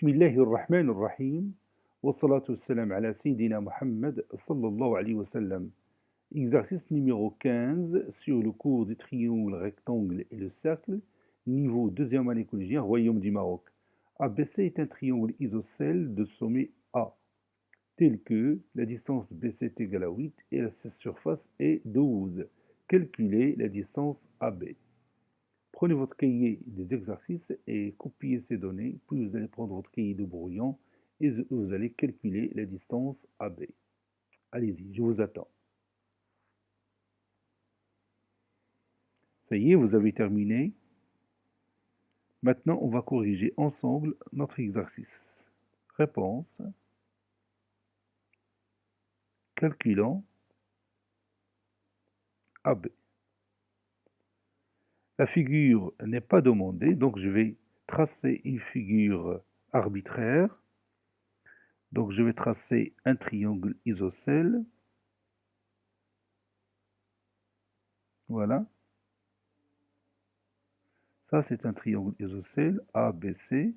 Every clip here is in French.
بسم الله الرحمن الرحيم والصلاة والسلام على سيدنا Mohammed sallallahu alayhi wa sallam. Exercice numéro 15 sur le cours du triangle, rectangle et le cercle, niveau deuxième année collégienne, Royaume du Maroc. ABC est un triangle isocèle de sommet A, tel que la distance BC est égale à 8 et sa surface est 12. Calculez la distance AB. Prenez votre cahier des exercices et copiez ces données, puis vous allez prendre votre cahier de brouillon et vous allez calculer la distance AB. Allez-y, je vous attends. Ça y est, vous avez terminé. Maintenant, on va corriger ensemble notre exercice. Réponse. Calculant AB. La figure n'est pas demandée, donc je vais tracer une figure arbitraire. Donc je vais tracer un triangle isocèle. Voilà. Ça, c'est un triangle isocèle. ABC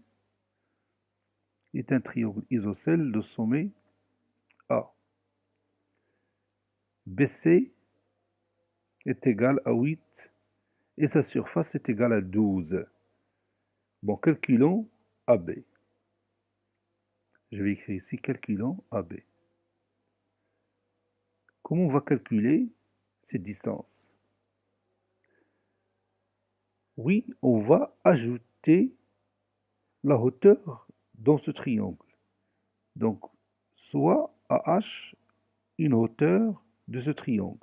est un triangle isocèle de sommet A. BC est égal à 8 et sa surface est égale à 12. Bon, calculons AB. Je vais écrire ici calculons AB. Comment on va calculer cette distance? Oui, on va ajouter la hauteur dans ce triangle. Donc, soit AH, une hauteur de ce triangle.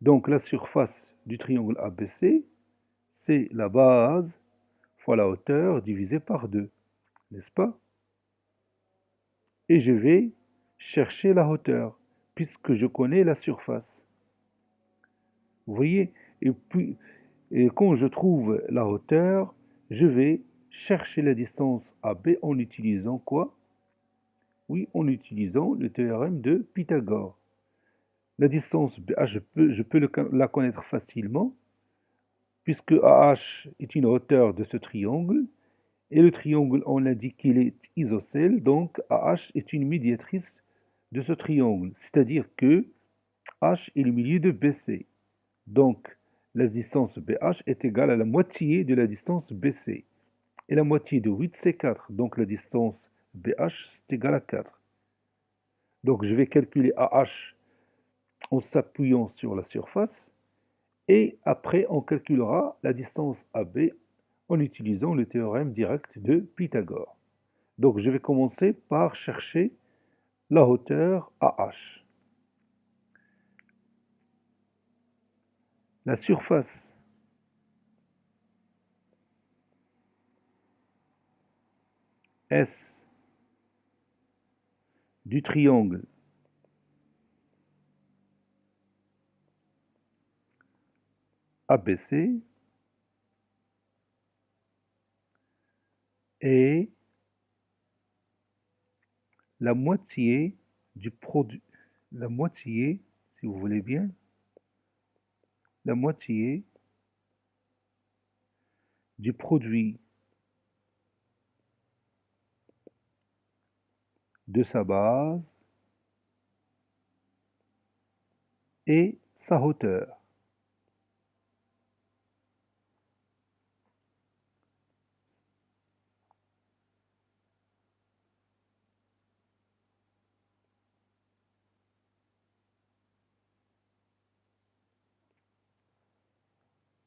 Donc, la surface du triangle ABC, c'est la base fois la hauteur divisée par 2, n'est-ce pas? Et je vais chercher la hauteur, puisque je connais la surface. Vous voyez? Et puis, quand je trouve la hauteur, je vais chercher la distance AB en utilisant quoi? Oui, en utilisant le théorème de Pythagore. La distance BH, je peux la connaître facilement, puisque AH est une hauteur de ce triangle, et le triangle, on a dit qu'il est isocèle, donc AH est une médiatrice de ce triangle, c'est-à-dire que H est le milieu de BC. Donc, la distance BH est égale à la moitié de la distance BC. Et la moitié de 8, c'est 4. Donc, la distance BH, c'est égal à 4. Donc, je vais calculer AH en s'appuyant sur la surface. Et après, on calculera la distance AB en utilisant le théorème direct de Pythagore. Donc, je vais commencer par chercher la hauteur AH. La surface S du triangle ABC est la moitié du produit, la moitié, si vous voulez bien, la moitié du produit de sa base et sa hauteur.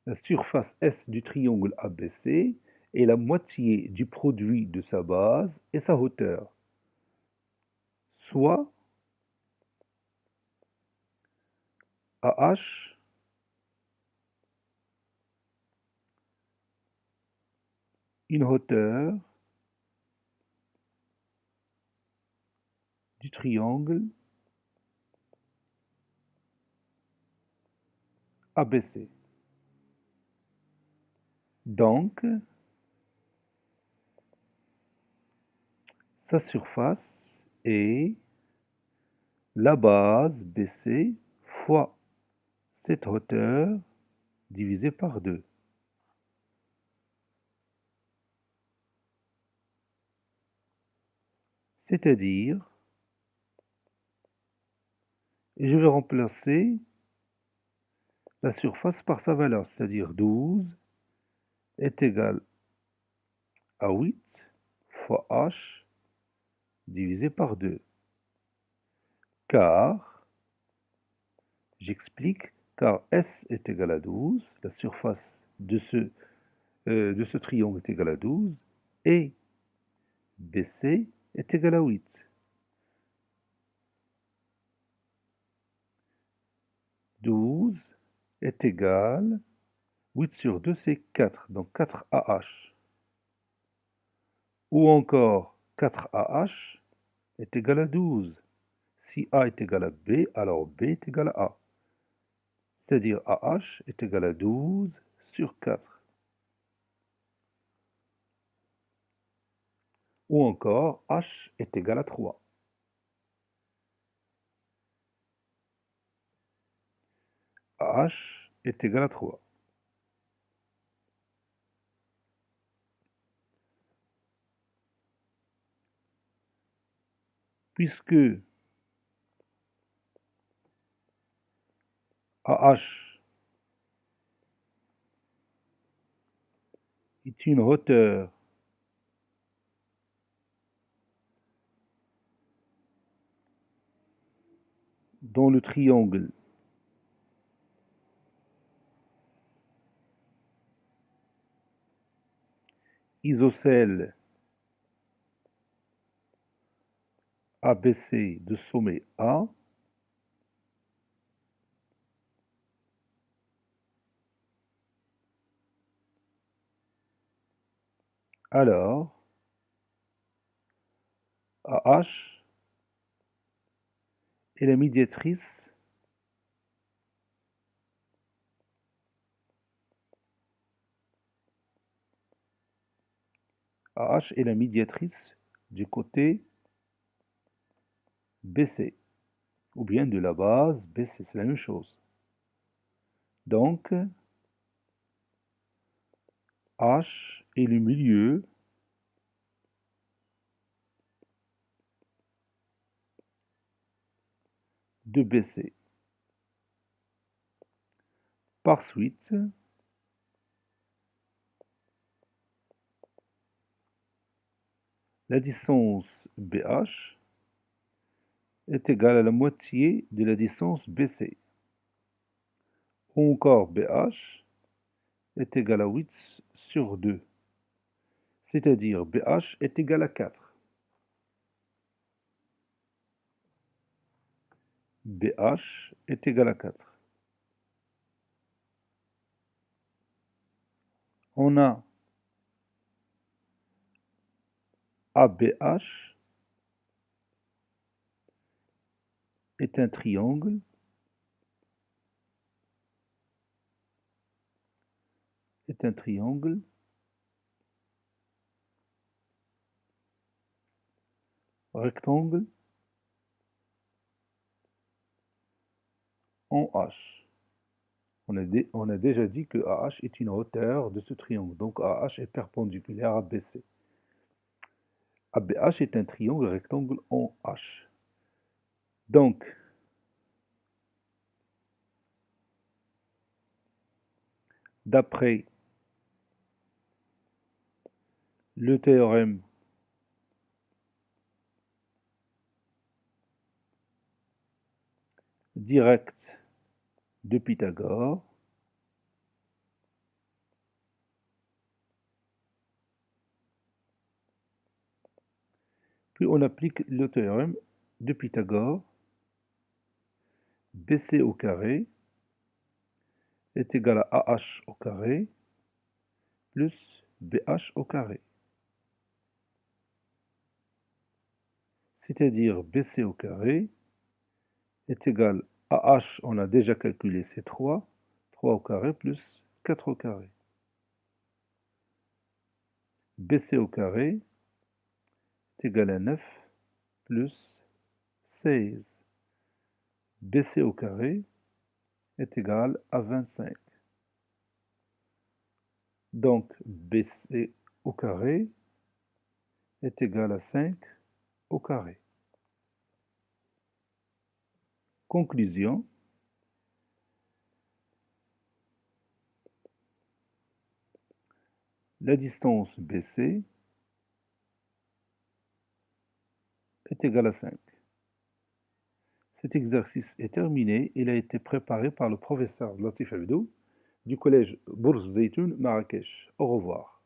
La surface S du triangle ABC est la moitié du produit de sa base et sa hauteur, soit AH une hauteur du triangle ABC. Donc, sa surface est la base BC fois cette hauteur divisée par 2. C'est-à-dire, et je vais remplacer la surface par sa valeur, c'est-à-dire 12 est égal à 8 fois h divisé par 2. Car, j'explique, car S est égal à 12, la surface de ce triangle est égale à 12, et BC est égal à 8. 12 est égal, 8 sur 2 c'est 4, donc 4AH. Ou encore 4AH est égal à 12. Si A est égal à B, alors B est égal à A. C'est-à-dire AH est égal à 12 sur 4. Ou encore H est égal à 3. H est égal à 3. Puisque AH est une hauteur dans le triangle isocèle ABC de sommet A, alors AH est la médiatrice AH est la médiatrice du côté BC, ou bien de la base BC, c'est la même chose. Donc, H est le milieu de BC. Par suite, la distance BH est égale à la moitié de la distance BC. Ou encore BH est égal à 8 sur 2. C'est-à-dire BH est égal à 4. BH est égal à 4. On a ABH est un triangle rectangle en H. On a déjà dit que AH est une hauteur de ce triangle, donc AH est perpendiculaire à BC. ABH est un triangle rectangle en H. Donc, d'après le théorème direct de Pythagore, puis on applique le théorème de Pythagore, BC au carré est égal à AH au carré plus BH au carré. C'est-à-dire BC au carré est égal à AH, on a déjà calculé, c'est 3 au carré plus 4 au carré. BC au carré est égal à 9 plus 16. BC au carré est égal à 25. Donc BC au carré est égal à 5 au carré. Conclusion. La distance BC est égale à 5. Cet exercice est terminé. Il a été préparé par le professeur Latif Abdou du collège Bourz Zeytoun Marrakech. Au revoir.